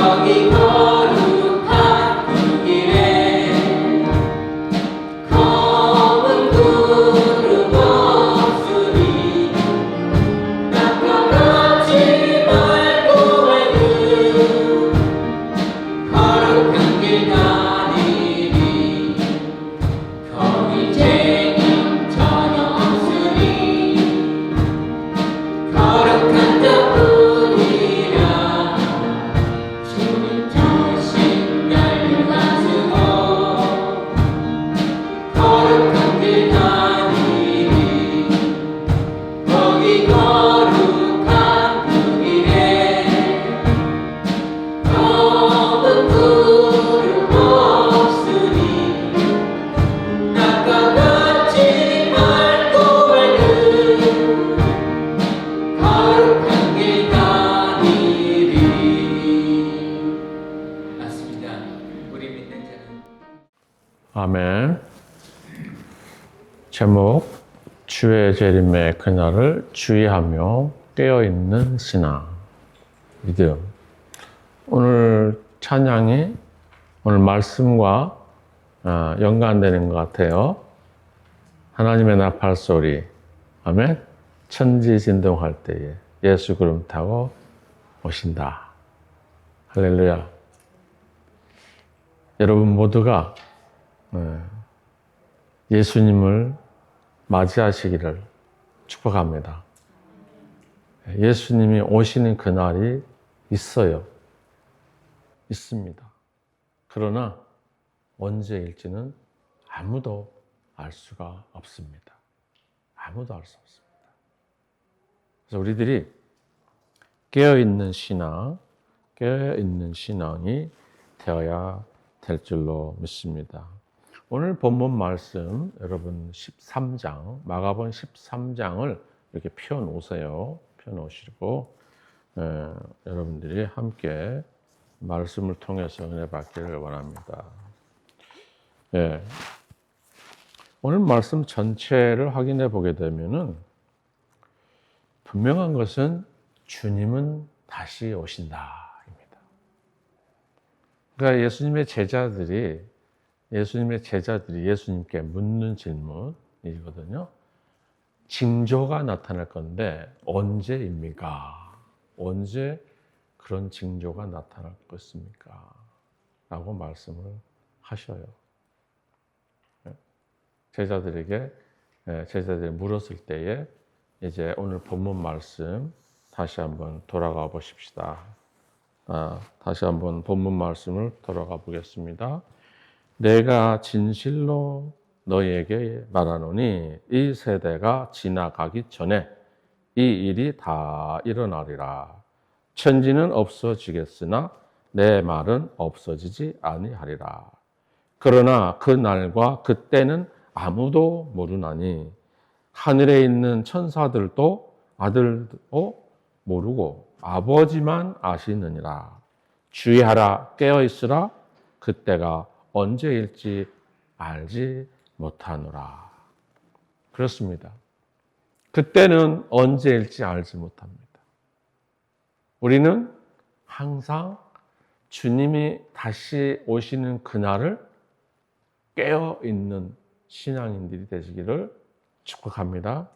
거기 거룩한 그 길에 검은 구름 없으리 낙하같이 맑고 맑은 거룩한 길 다니리 거기 죄인 전혀 없으리 거룩한 자뿐이라 주님 자신 날 가지고 거룩한 길 다니리 거기 거룩한 그 길에 검은 구름 없으니 낙하같이 맑고 맑은 거룩한 길 다니리. 맞습니다. 우리 믿는 자는 아멘. 제목, 주의 재림의 그날을 주의하며 깨어있는 신앙, 믿음. 오늘 찬양이 오늘 말씀과 연관되는 것 같아요. 하나님의 나팔 소리, 아멘. 천지 진동할 때에 예수 구름 타고 오신다. 할렐루야. 여러분 모두가 예수님을 맞이하시기를 축복합니다. 예수님이 오시는 그날이 있어요. 있습니다. 그러나 언제일지는 아무도 알 수가 없습니다. 아무도 알 수 없습니다. 그래서 우리들이 깨어있는 신앙이 되어야 될 줄로 믿습니다. 오늘 본문 말씀 여러분 13장, 마가복음 13장을 이렇게 펴놓으세요. 펴놓으시고 여러분들이 함께 말씀을 통해서 은혜 받기를 원합니다. 예. 오늘 말씀 전체를 확인해 보게 되면은 분명한 것은 주님은 다시 오신다입니다. 그러니까 예수님의 제자들이 예수님께 묻는 질문이거든요. 징조가 나타날 건데 언제입니까? 언제 그런 징조가 나타날 것입니까? 라고 말씀을 하셔요. 제자들이 물었을 때에 이제 오늘 본문 말씀 다시 한번 돌아가 보십시다. 다시 한번 본문 말씀을 돌아가 보겠습니다. 내가 진실로 너희에게 말하노니 이 세대가 지나가기 전에 이 일이 다 일어나리라. 천지는 없어지겠으나 내 말은 없어지지 아니하리라. 그러나 그 날과 그때는 아무도 모르나니 하늘에 있는 천사들도 아들도 모르고 아버지만 아시느니라. 주의하라, 깨어있으라. 그때가 언제일지 알지 못하노라. 그렇습니다. 그때는 언제일지 알지 못합니다. 우리는 항상 주님이 다시 오시는 그날을 깨어있는 신앙인들이 되시기를 축복합니다.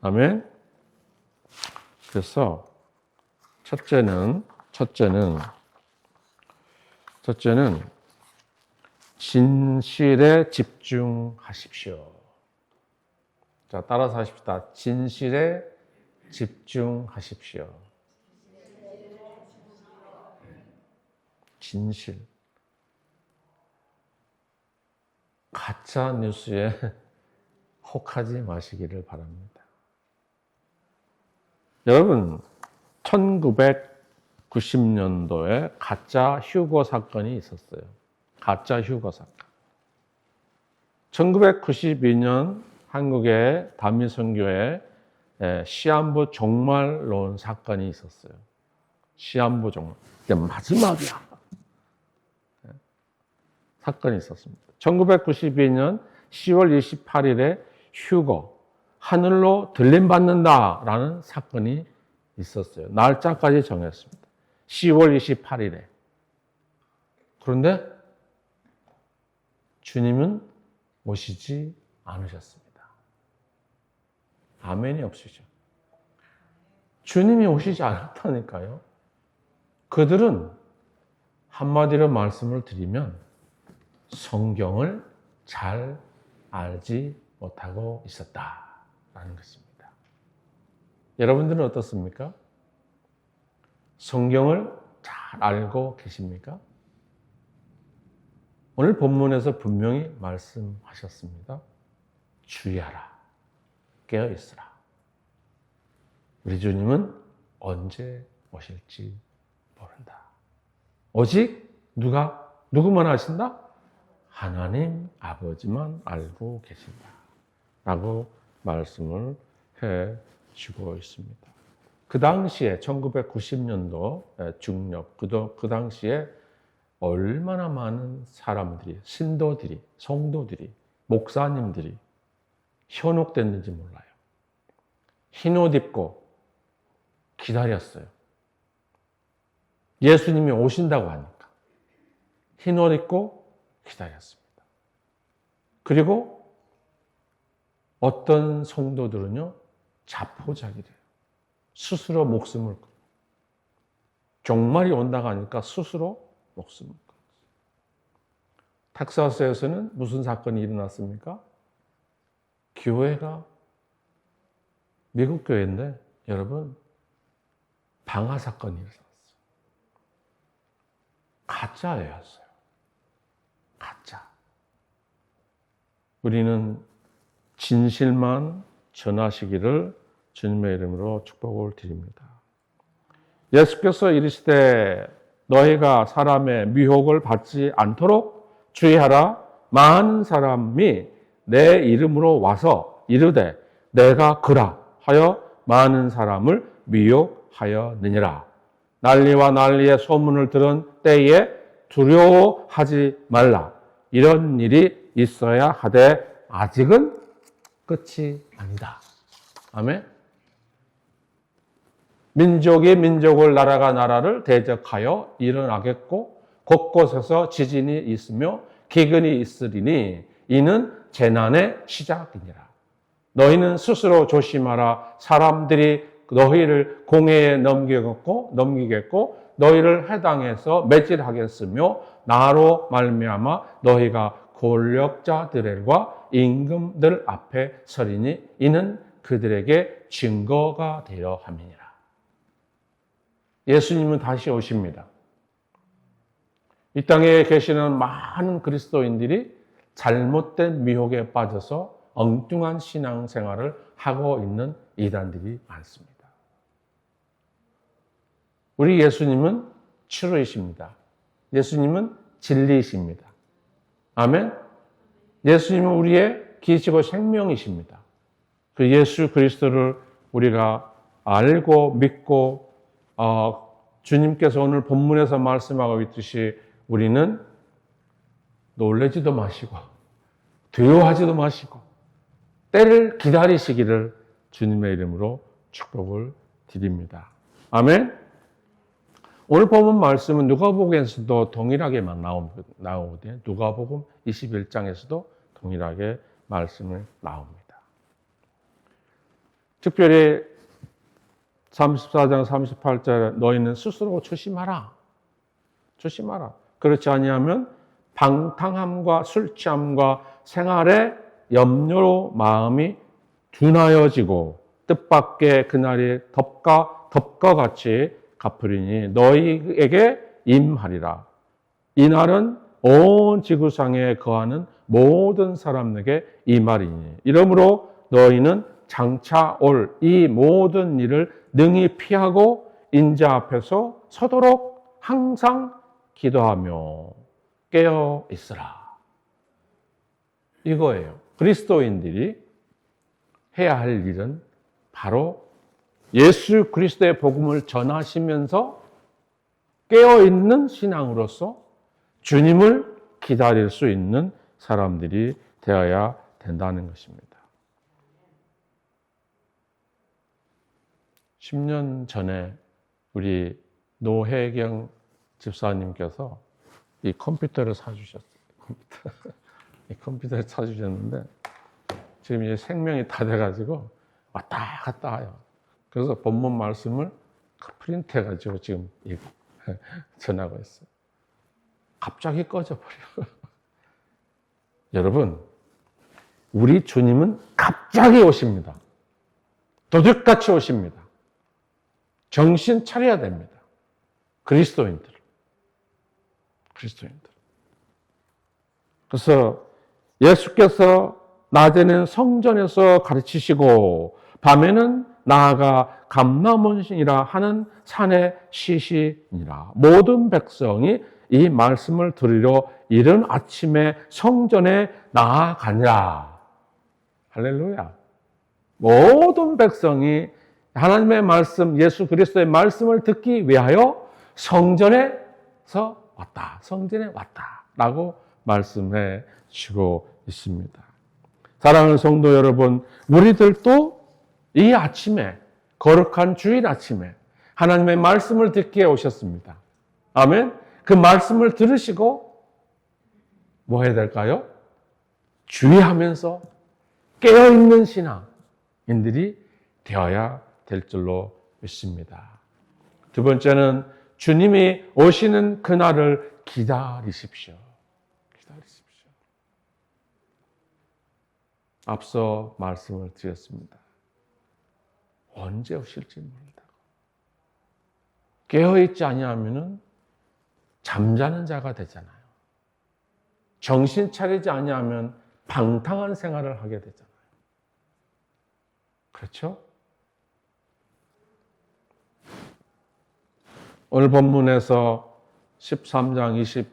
아멘. 그래서 첫째는 진실에 집중하십시오. 자, 따라서 하십시다. 진실에 집중하십시오. 진실. 가짜 뉴스에 혹하지 마시기를 바랍니다. 여러분, 1990년도에 가짜 휴거 사건이 있었어요. 가짜 휴거 사건. 1992년 한국의 단미선교회 시한부 종말론 사건이 있었어요. 시한부 종말. 이게 마지막이야. 사건이 있었습니다. 1992년 10월 28일에 휴거, 하늘로 들림받는다라는 사건이 있었어요. 날짜까지 정했습니다. 10월 28일에. 그런데 주님은 오시지 않으셨습니다. 아멘이 없으죠. 주님이 오시지 않았다니까요. 그들은 한마디로 말씀을 드리면 성경을 잘 알지 못하고 있었다라는 것입니다. 여러분들은 어떻습니까? 성경을 잘 알고 계십니까? 오늘 본문에서 분명히 말씀하셨습니다. 주의하라, 깨어 있으라. 우리 주님은 언제 오실지 모른다. 오직 누구만 아신다? 하나님 아버지만 알고 계신다. 라고 말씀을 해 주고 있습니다. 그 당시에 1990년도 중력, 그 당시에 얼마나 많은 사람들이, 신도들이, 성도들이, 목사님들이 현혹됐는지 몰라요. 흰 옷 입고 기다렸어요. 예수님이 오신다고 하니까. 흰 옷 입고 기다렸습니다. 그리고 어떤 성도들은요, 자포자기 돼요. 스스로 목숨을 끊고. 종말이 온다고 하니까 스스로 목숨을 끊었어요. 텍사스에서는 무슨 사건이 일어났습니까? 교회가, 미국 교회인데, 여러분, 방화 사건이 일어났어요. 가짜였어요. 가짜. 우리는 진실만 전하시기를 주님의 이름으로 축복을 드립니다. 예수께서 이르시되 너희가 사람의 미혹을 받지 않도록 주의하라. 많은 사람이 내 이름으로 와서 이르되 내가 그라 하여 많은 사람을 미혹하였느니라. 난리와 난리의 소문을 들은 때에 두려워하지 말라. 이런 일이 있어야 하되 아직은 끝이 아니다. 아멘. 민족이 민족을, 나라가 나라를 대적하여 일어나겠고 곳곳에서 지진이 있으며 기근이 있으리니 이는 재난의 시작이니라. 너희는 스스로 조심하라. 사람들이 너희를 공회에 넘기겠고 너희를 해당해서 매질하겠으며 나로 말미암아 너희가 권력자들과 임금들 앞에 서리니 이는 그들에게 증거가 되려 함이니라. 예수님은 다시 오십니다. 이 땅에 계시는 많은 그리스도인들이 잘못된 미혹에 빠져서 엉뚱한 신앙생활을 하고 있는 이단들이 많습니다. 우리 예수님은 치료이십니다. 예수님은 진리이십니다. 아멘. 예수님은 우리의 기시고 생명이십니다. 그 예수 그리스도를 우리가 알고 믿고 주님께서 오늘 본문에서 말씀하고 있듯이 우리는 놀라지도 마시고 두려워하지도 마시고 때를 기다리시기를 주님의 이름으로 축복을 드립니다. 아멘. 오늘 본문 말씀은 누가복음에서도 동일하게만 나오거든요. 누가복음 21장에서도 동일하게 말씀을 나옵니다. 특별히 34장 38절에 너희는 스스로 조심하라. 조심하라. 그렇지 아니하면 방탕함과 술 취함과 생활의 염려로 마음이 둔하여지고 뜻밖의 그날이 덥과 같이 갚으리니 너희에게 임하리라. 이날은 온 지구상에 거하는 모든 사람에게 임하리니 이러므로 너희는 장차 올 이 모든 일을 능히 피하고 인자 앞에서 서도록 항상 기도하며 깨어 있으라. 이거예요. 그리스도인들이 해야 할 일은 바로 예수 그리스도의 복음을 전하시면서 깨어있는 신앙으로서 주님을 기다릴 수 있는 사람들이 되어야 된다는 것입니다. 10년 전에 우리 노혜경 집사님께서 이 컴퓨터를 사주셨어요. 이 컴퓨터를 사주셨는데 지금 이제 생명이 다 돼가지고 왔다 갔다 해요. 그래서 본문 말씀을 프린트해가지고 지금 전하고 있어요. 갑자기 꺼져버려. 여러분, 우리 주님은 갑자기 오십니다. 도둑같이 오십니다. 정신 차려야 됩니다. 그리스도인들. 그래서 예수께서 낮에는 성전에서 가르치시고 밤에는 나아가 감람원이라 하는 산에 쉬시니라. 모든 백성이 이 말씀을 들으려 이른 아침에 성전에 나아가니라. 할렐루야. 모든 백성이 하나님의 말씀, 예수 그리스도의 말씀을 듣기 위하여 성전에서 왔다. 성전에 왔다. 라고 말씀해 주고 있습니다. 사랑하는 성도 여러분, 우리들도 이 아침에, 거룩한 주일 아침에 하나님의 말씀을 듣기에 오셨습니다. 아멘. 그 말씀을 들으시고 뭐 해야 될까요? 주의하면서 깨어있는 신앙인들이 되어야 될 줄로 믿습니다. 두 번째는 주님이 오시는 그날을 기다리십시오. 기다리십시오. 앞서 말씀을 드렸습니다. 언제 오실지 모른다고. 깨어있지 아니하면은 잠자는 자가 되잖아요. 정신 차리지 아니하면 방탕한 생활을 하게 되잖아요. 그렇죠? 오늘 본문에서 13장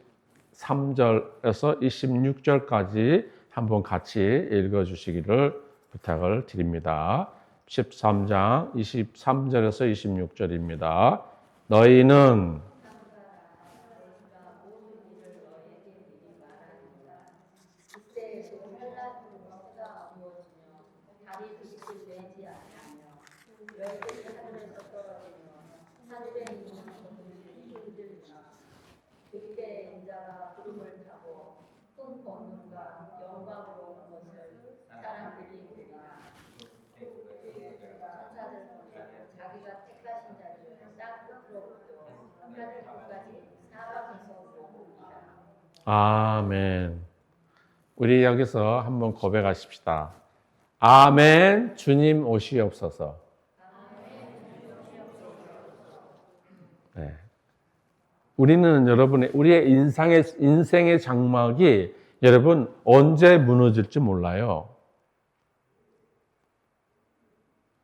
23절에서 26절까지 한번 같이 읽어주시기를 부탁을 드립니다. 13장 23절에서 26절입니다. 너희는 아멘. 우리 여기서 한번 고백하십시다. 아멘. 주님 오시옵소서. 네. 우리는 여러분의 우리의 인생의 장막이 여러분 언제 무너질지 몰라요.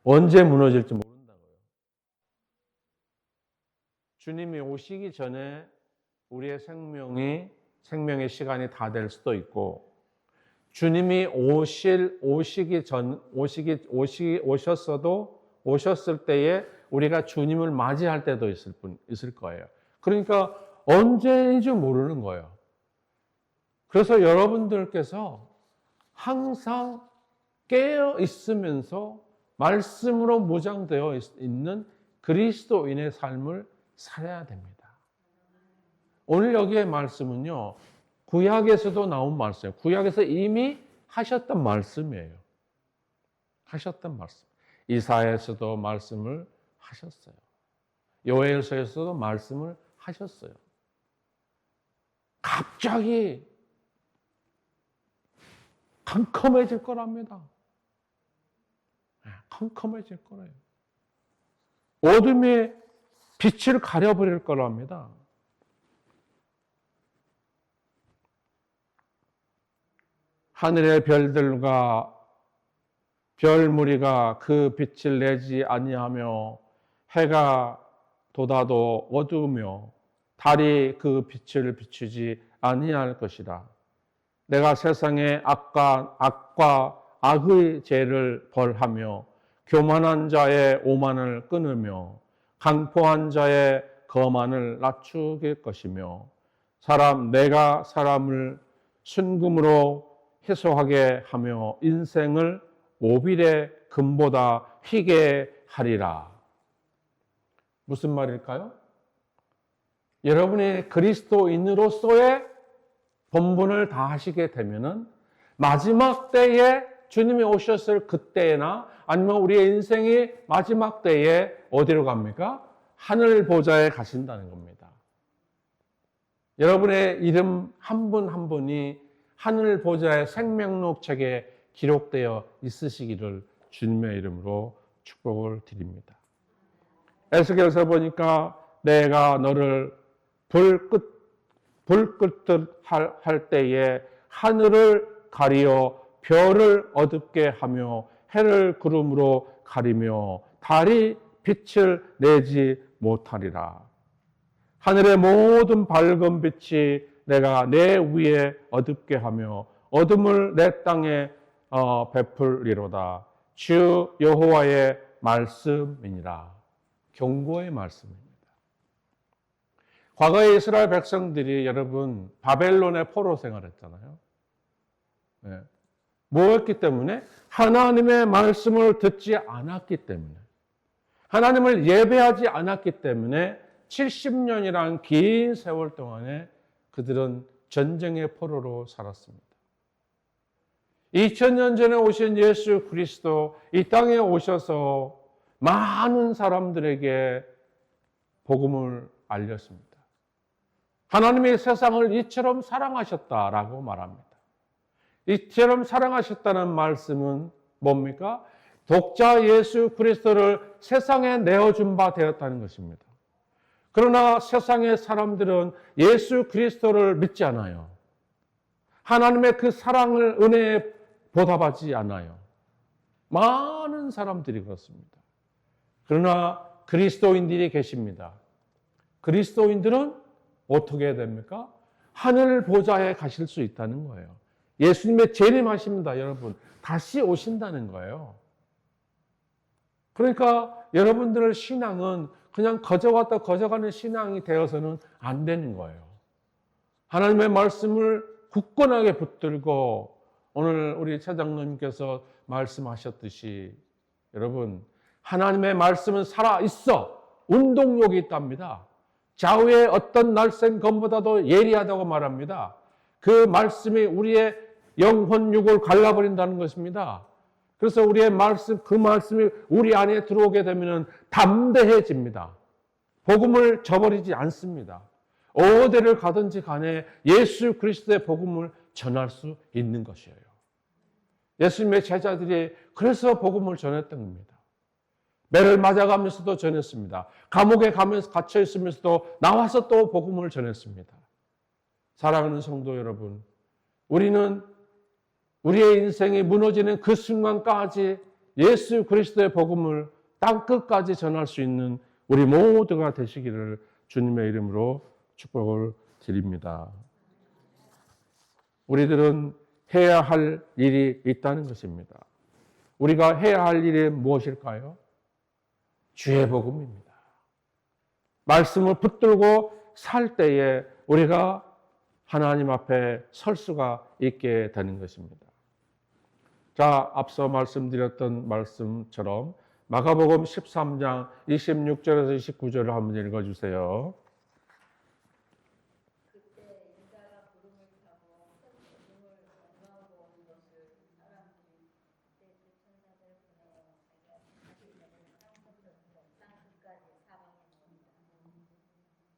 언제 무너질지 모른다고요. 주님이 오시기 전에 우리의 생명의 시간이 다 될 수도 있고, 주님이 오셨을 때에 우리가 주님을 맞이할 때도 있을 거예요. 그러니까 언제인지 모르는 거예요. 그래서 여러분들께서 항상 깨어 있으면서 말씀으로 무장되어 있는 그리스도인의 삶을 살아야 됩니다. 오늘 여기의 말씀은요, 구약에서도 나온 말씀이에요. 구약에서 이미 하셨던 말씀이에요. 하셨던 말씀. 이사야에서도 말씀을 하셨어요. 요엘서에서도 말씀을 하셨어요. 갑자기 캄캄해질 거랍니다. 캄캄해질 거래요. 어둠이 빛을 가려버릴 거랍니다. 하늘의 별들과 별무리가 그 빛을 내지 아니하며 해가 돋아도 어두우며 달이 그 빛을 비추지 아니할 것이라. 내가 세상의 악과 악의 죄를 벌하며 교만한 자의 오만을 끊으며 강포한 자의 거만을 낮추길 것이며 내가 사람을 순금으로 희소하게 하며 인생을 오빌의 금보다 희게 하리라. 무슨 말일까요? 여러분이 그리스도인으로서의 본분을 다하시게 되면은 마지막 때에 주님이 오셨을 그때나 아니면 우리의 인생이 마지막 때에 어디로 갑니까? 하늘 보좌에 가신다는 겁니다. 여러분의 이름 한 분 한 분이 하늘 보좌의 생명록 책에 기록되어 있으시기를 주님의 이름으로 축복을 드립니다. 에스겔서 보니까 내가 너를 불끝 할 때에 하늘을 가리어 별을 어둡게 하며 해를 구름으로 가리며 달이 빛을 내지 못하리라. 하늘의 모든 밝은 빛이 내가 내 위에 어둡게 하며 어둠을 내 땅에 베풀리로다. 주 여호와의 말씀이니라. 경고의 말씀입니다. 과거에 이스라엘 백성들이 여러분 바벨론의 포로 생활했잖아요. 네. 뭐였기 때문에? 하나님의 말씀을 듣지 않았기 때문에, 하나님을 예배하지 않았기 때문에 70년이라는 긴 세월 동안에 그들은 전쟁의 포로로 살았습니다. 2000년 전에 오신 예수 그리스도 이 땅에 오셔서 많은 사람들에게 복음을 알렸습니다. 하나님이 세상을 이처럼 사랑하셨다라고 말합니다. 이처럼 사랑하셨다는 말씀은 뭡니까? 독자 예수 그리스도를 세상에 내어준 바 되었다는 것입니다. 그러나 세상의 사람들은 예수 그리스도를 믿지 않아요. 하나님의 그 사랑을 은혜에 보답하지 않아요. 많은 사람들이 그렇습니다. 그러나 그리스도인들이 계십니다. 그리스도인들은 어떻게 해야 됩니까? 하늘 보좌에 가실 수 있다는 거예요. 예수님의 재림하십니다, 여러분. 다시 오신다는 거예요. 그러니까 여러분들의 신앙은 그냥 거저왔다 거저가는 신앙이 되어서는 안 되는 거예요. 하나님의 말씀을 굳건하게 붙들고 오늘 우리 차장님께서 말씀하셨듯이 여러분 하나님의 말씀은 살아있어. 운동력이 있답니다. 좌우의 어떤 날쌘 검보다도 예리하다고 말합니다. 그 말씀이 우리의 영혼육을 갈라버린다는 것입니다. 그래서 우리의 말씀, 그 말씀이 우리 안에 들어오게 되면 담대해집니다. 복음을 저버리지 않습니다. 어디를 가든지 간에 예수 그리스도의 복음을 전할 수 있는 것이에요. 예수님의 제자들이 그래서 복음을 전했던 겁니다. 매를 맞아가면서도 전했습니다. 감옥에 가면서 갇혀 있으면서도 나와서 또 복음을 전했습니다. 사랑하는 성도 여러분, 우리는 우리의 인생이 무너지는 그 순간까지 예수 그리스도의 복음을 땅끝까지 전할 수 있는 우리 모두가 되시기를 주님의 이름으로 축복을 드립니다. 우리들은 해야 할 일이 있다는 것입니다. 우리가 해야 할 일이 무엇일까요? 주의 복음입니다. 말씀을 붙들고 살 때에 우리가 하나님 앞에 설 수가 있게 되는 것입니다. 자, 앞서 말씀드렸던 말씀처럼 마가복음 13장 26절에서 29절을 한번 읽어주세요.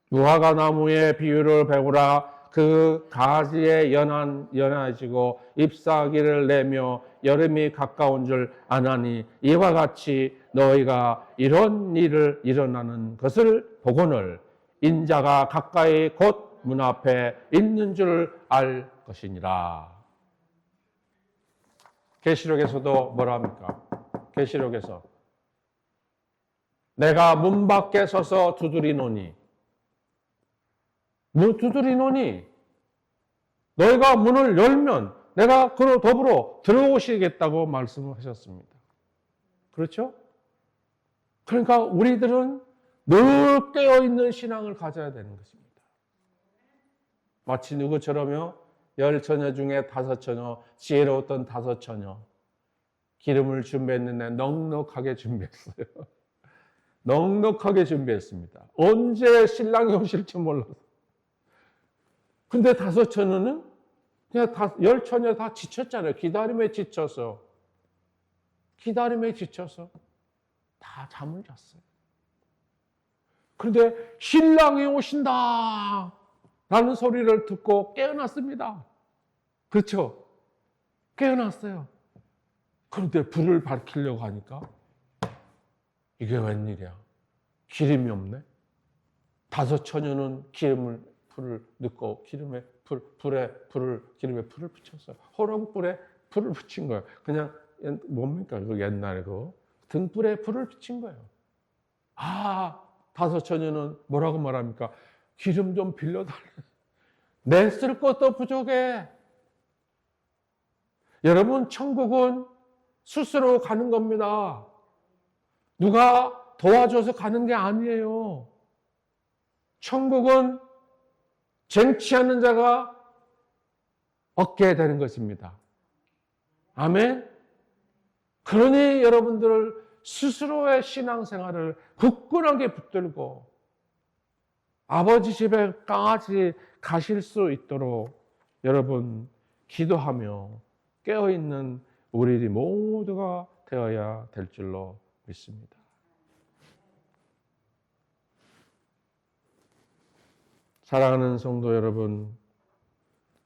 무화과 나무의 비유를 배우라. 그 가지에 연해지고 잎사귀를 내며 여름이 가까운 줄 아나니 이와 같이 너희가 이런 일을 일어나는 것을 보거늘 인자가 가까이 곧 문 앞에 있는 줄 알 것이니라. 계시록에서도 뭐라 합니까? 계시록에서 내가 문 밖에 서서 두드리노니 너희가 문을 열면 내가 그로 더불어 들어오시겠다고 말씀을 하셨습니다. 그렇죠? 그러니까 우리들은 늘 깨어있는 신앙을 가져야 되는 것입니다. 마치 누구처럼요? 10처녀 중에 5처녀, 지혜로웠던 5처녀 기름을 준비했는데 넉넉하게 준비했어요. 넉넉하게 준비했습니다. 언제 신랑이 오실지 몰라서. 근데 5처녀는 그냥 10처녀 다 지쳤잖아요. 기다림에 지쳐서 다 잠을 잤어요. 그런데 신랑이 오신다 라는 소리를 듣고 깨어났습니다. 그렇죠? 깨어났어요. 그런데 불을 밝히려고 하니까 이게 웬일이야? 기름이 없네? 5처녀는 불을 넣고 기름에 붙였어요. 호롱불에 불을 붙인 거예요. 그냥 뭡니까? 그 옛날에 그 등불에 불을 붙인 거예요. 5처녀는 뭐라고 말합니까? 기름 좀 빌려달래. 내 쓸 것도 부족해. 여러분, 천국은 스스로 가는 겁니다. 누가 도와줘서 가는 게 아니에요. 천국은 쟁취하는 자가 얻게 되는 것입니다. 아멘? 그러니 여러분들 스스로의 신앙생활을 굳건하게 붙들고 아버지 집에까지 가실 수 있도록 여러분 기도하며 깨어있는 우리들이 모두가 되어야 될 줄로 믿습니다. 사랑하는 성도 여러분,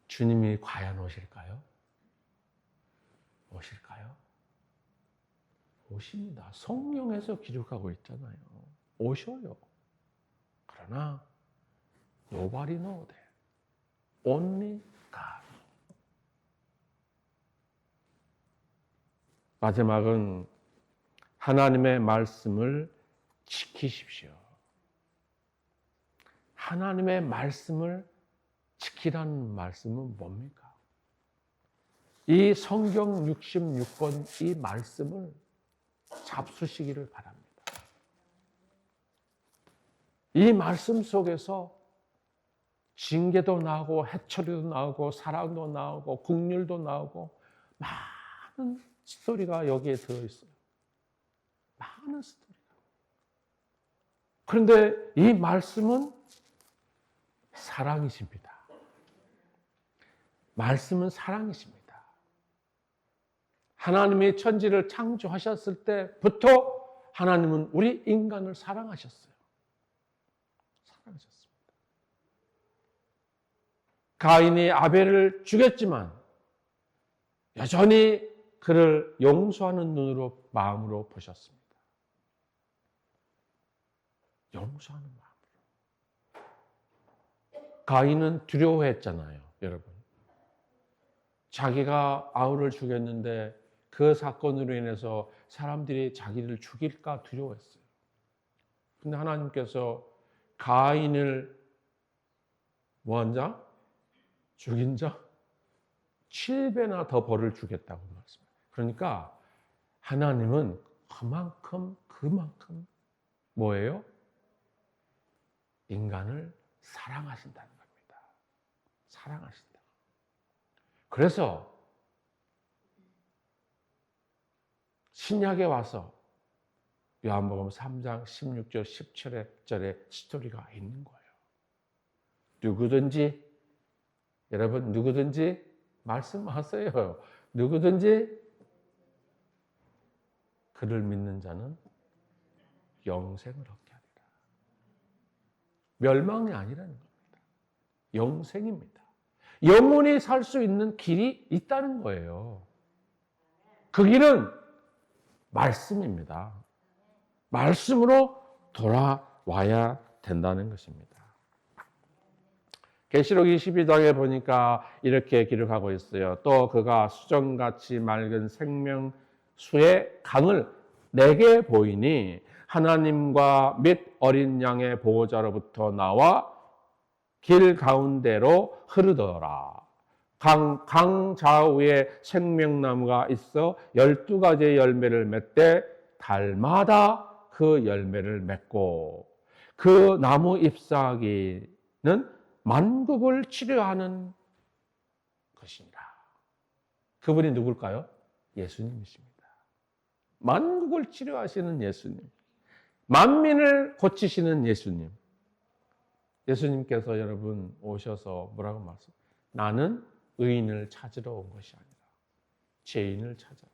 주님이 과연 오실까요? 오실까요? 오십니다. 성령에서 기록하고 있잖아요. 오셔요. 그러나 nobody know that. Only God. 마지막은 하나님의 말씀을 지키십시오. 하나님의 말씀을 지키라는 말씀은 뭡니까? 이 성경 66권 이 말씀을 잡수시기를 바랍니다. 이 말씀 속에서 징계도 나오고 해처리도 나오고 사랑도 나오고 긍휼도 나오고 많은 스토리가 여기에 들어있어요. 많은 스토리가. 그런데 이 말씀은 사랑이십니다. 말씀은 사랑이십니다. 하나님이 천지를 창조하셨을 때부터 하나님은 우리 인간을 사랑하셨어요. 사랑하셨습니다. 가인이 아벨을 죽였지만 여전히 그를 용서하는 눈으로 마음으로 보셨습니다. 용서하는 마음으로. 가인은 두려워했잖아요, 여러분. 자기가 아우를 죽였는데 그 사건으로 인해서 사람들이 자기를 죽일까 두려워했어요. 근데 하나님께서 가인을 뭐한 자? 죽인 자? 7배나 더 벌을 주겠다고 말씀해요. 그러니까 하나님은 그만큼 뭐예요? 인간을 사랑하신다는 겁니다. 사랑하신다. 그래서 신약에 와서 요한복음 3장 16절 17절에 스토리가 있는 거예요. 여러분 누구든지 말씀하세요. 누구든지 그를 믿는 자는 영생을 얻게 하리라. 멸망이 아니라는 겁니다. 영생입니다. 영원히 살 수 있는 길이 있다는 거예요. 그 길은 말씀입니다. 말씀으로 돌아와야 된다는 것입니다. 계시록 22장에 보니까 이렇게 기록하고 있어요. 또 그가 수정같이 맑은 생명수의 강을 내게 보이니 하나님과 및 어린 양의 보호자로부터 나와 길 가운데로 흐르더라. 강 좌우에 생명나무가 있어 12가지의 열매를 맺되 달마다 그 열매를 맺고 그 나무 잎사귀는 만국을 치료하는 것이니라. 그분이 누굴까요? 예수님이십니다. 만국을 치료하시는 예수님. 만민을 고치시는 예수님. 예수님께서 여러분 오셔서 뭐라고 말씀? 나는 의인을 찾으러 온 것이 아니라 죄인을 찾아왔다.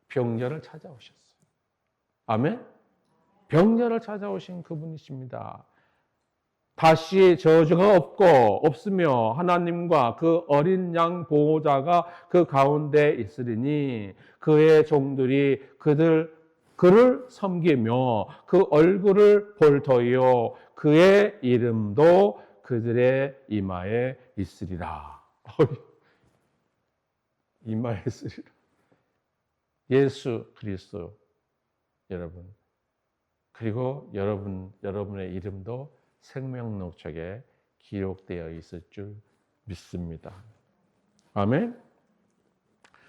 병자를 찾아오셨어요. 아멘? 병자를 찾아오신 그분이십니다. 다시 저주가 없으며 하나님과 그 어린 양 보호자가 그 가운데 있으리니 그의 종들이 그를 섬기며 그 얼굴을 볼 터이요 그의 이름도 그들의 이마에 있으리라. 이마에 있으리라. 예수 그리스도 여러분, 그리고 여러분의 이름도 생명록책에 기록되어 있을 줄 믿습니다. 아멘.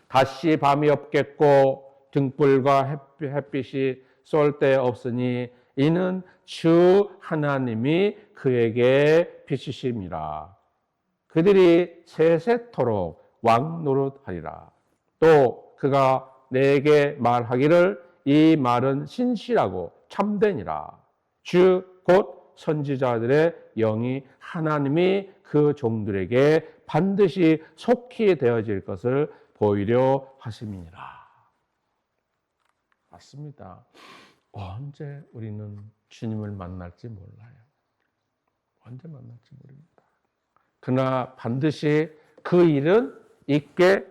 다시 밤이 없겠고 등불과 햇빛이 쏠 데 없으니 이는 주 하나님이 그에게 빛이심이라. 그들이 세세토록 왕 노릇하리라. 또 그가 내게 말하기를 이 말은 신실하고 참되니라. 주 곧 선지자들의 영이 하나님이 그 종들에게 반드시 속히 되어질 것을 보이려 하심이니라. 맞습니다. 언제 우리는 주님을 만날지 몰라요. 언제 만날지 모릅니다. 그러나 반드시 그 일은 있게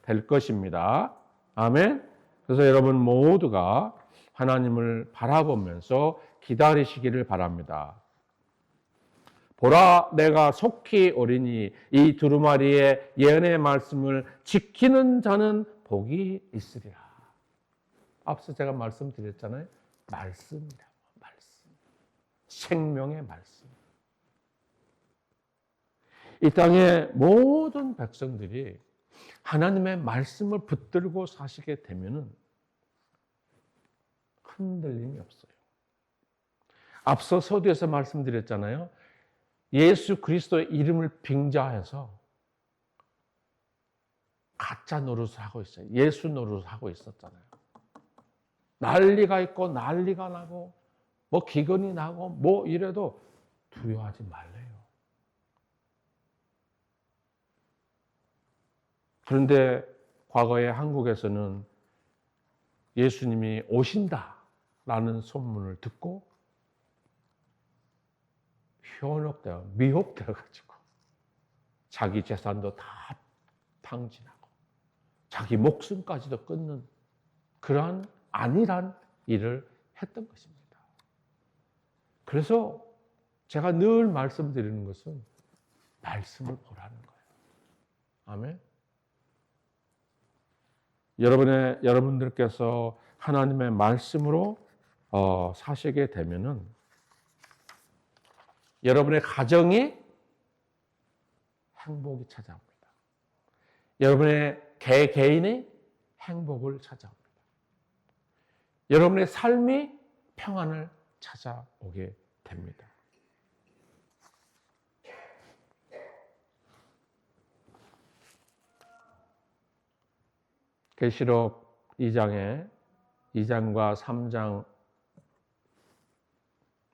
될 것입니다. 아멘. 그래서 여러분 모두가 하나님을 바라보면서 기다리시기를 바랍니다. 보라, 내가 속히 오리니 이 두루마리의 예언의 말씀을 지키는 자는 복이 있으리라. 앞서 제가 말씀드렸잖아요. 말씀이라고, 말씀. 생명의 말씀. 이 땅의 모든 백성들이 하나님의 말씀을 붙들고 사시게 되면은 흔들림이 없어요. 앞서 서두에서 말씀드렸잖아요. 예수 그리스도의 이름을 빙자해서 가짜 노릇을 하고 있어요. 예수 노릇을 하고 있었잖아요. 난리가 있고 난리가 나고 뭐 기근이 나고 뭐 이래도 두려워하지 말래요. 그런데 과거에 한국에서는 예수님이 오신다라는 소문을 듣고 현혹되어 미혹되어가지고 자기 재산도 다 탕진하고 자기 목숨까지도 끊는 그러한 안일한 일을 했던 것입니다. 그래서 제가 늘 말씀드리는 것은 말씀을 보라는 거예요. 아멘. 여러분들께서 하나님의 말씀으로 사시게 되면은 여러분의 가정이 행복이 찾아옵니다. 여러분의 개인의 행복을 찾아옵니다. 여러분의 삶이 평안을 찾아오게 됩니다. 계시록 2장과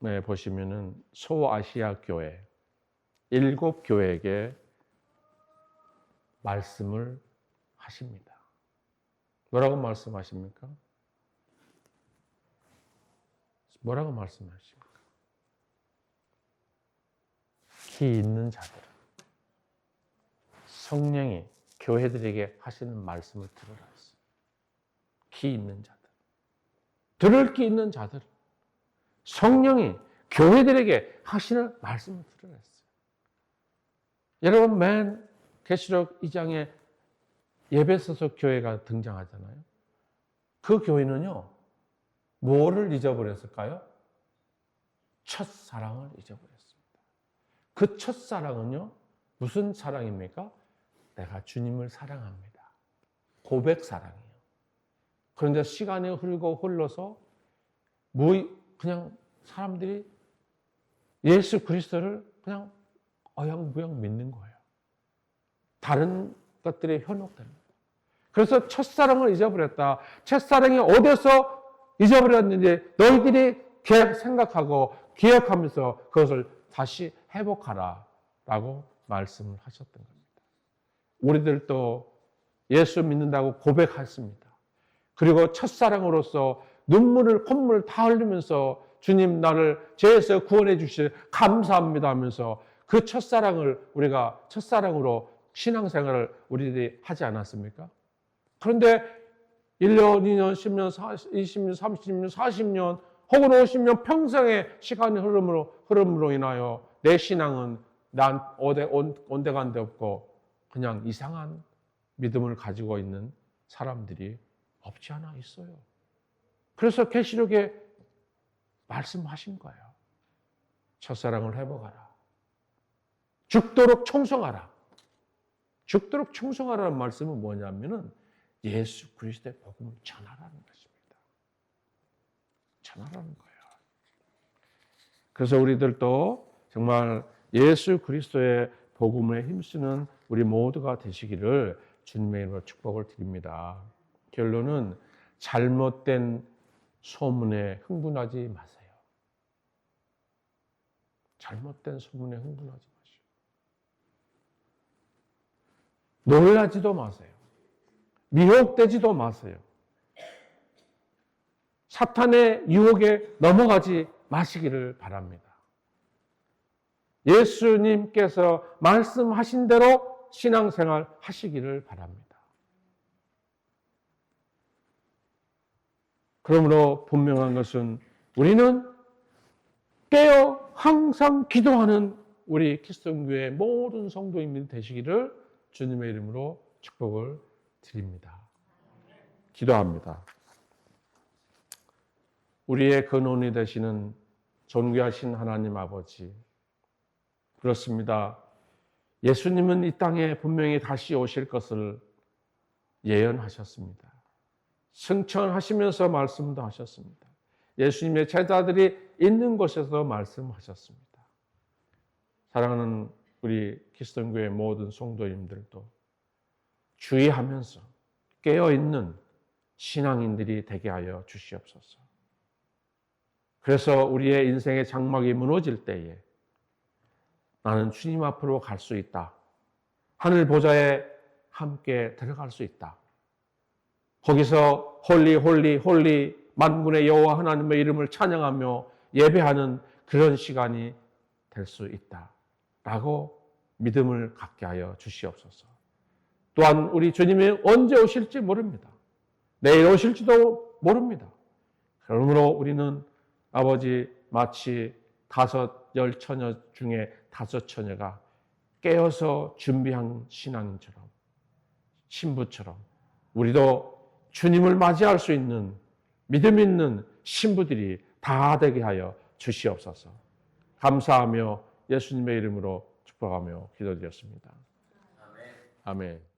3장에 보시면은 소아시아 교회 7교회에게 말씀을 하십니다. 뭐라고 말씀하십니까? 뭐라고 말씀하십니까? 기 있는 자들은 성령이 교회들에게 하시는 말씀을 들으라 했어요. 기 있는 자들. 들을 기 있는 자들. 성령이 교회들에게 하시는 말씀을 들으라 했어요. 여러분 맨 계시록 2장에 에베소서 교회가 등장하잖아요. 그 교회는요. 뭐를 잊어버렸을까요? 첫사랑을 잊어버렸습니다. 그 첫사랑은요. 무슨 사랑입니까? 내가 주님을 사랑합니다. 고백 사랑이에요. 그런데 시간이 흘러서 그냥 사람들이 예수 그리스도를 그냥 어영부영 믿는 거예요. 다른 것들에 현혹되는 거예요. 그래서 첫사랑을 잊어버렸다. 첫사랑이 어디서 잊어버렸는데 너희들이 생각하고 기억하면서 그것을 다시 회복하라 라고 말씀을 하셨던 겁니다. 우리들도 예수 믿는다고 고백했습니다. 그리고 첫사랑으로서 콧물 다 흘리면서 주님 나를 죄에서 구원해 주시 감사합니다 하면서 그 우리가 첫사랑으로 신앙생활을 우리들이 하지 않았습니까? 그런데 1년, 2년, 10년, 20년, 30년, 40년 혹은 50년 평생의 시간이 흐름으로 인하여 내 신앙은 난 온데간데 없고 그냥 이상한 믿음을 가지고 있는 사람들이 없지 않아 있어요. 그래서 계시록에 말씀하신 거예요. 첫사랑을 회복하라. 죽도록 충성하라. 죽도록 충성하라는 말씀은 뭐냐면은 예수 그리스도의 복음을 전하라는 것입니다. 전하라는 거예요. 그래서 우리들도 정말 예수 그리스도의 복음에 힘쓰는 우리 모두가 되시기를 주님의 이름으로 축복을 드립니다. 결론은 잘못된 소문에 흥분하지 마세요. 잘못된 소문에 흥분하지 마시오. 놀라지도 마세요. 미혹되지도 마세요. 사탄의 유혹에 넘어가지 마시기를 바랍니다. 예수님께서 말씀하신 대로 신앙생활 하시기를 바랍니다. 그러므로 분명한 것은 우리는 깨어 항상 기도하는 우리 키스톤교회 모든 성도님들이 되시기를 주님의 이름으로 축복을 드립니다. 기도합니다. 우리의 근원이 되시는 존귀하신 하나님 아버지, 그렇습니다. 예수님은 이 땅에 분명히 다시 오실 것을 예언하셨습니다. 승천하시면서 말씀도 하셨습니다. 예수님의 제자들이 있는 곳에서 말씀하셨습니다. 사랑하는 우리 키스톤교회 모든 성도님들도 주의하면서 깨어있는 신앙인들이 되게 하여 주시옵소서. 그래서 우리의 인생의 장막이 무너질 때에 나는 주님 앞으로 갈 수 있다. 하늘 보좌에 함께 들어갈 수 있다. 거기서 홀리 홀리 홀리 만군의 여호와 하나님의 이름을 찬양하며 예배하는 그런 시간이 될 수 있다. 라고 믿음을 갖게 하여 주시옵소서. 또한 우리 주님이 언제 오실지 모릅니다. 내일 오실지도 모릅니다. 그러므로 우리는 아버지 마치 5 처녀 중에 5 처녀가 깨어서 준비한 신앙인처럼 신부처럼 우리도 주님을 맞이할 수 있는 믿음 있는 신부들이 다 되게 하여 주시옵소서. 감사하며 예수님의 이름으로 축복하며 기도드렸습니다. 아멘.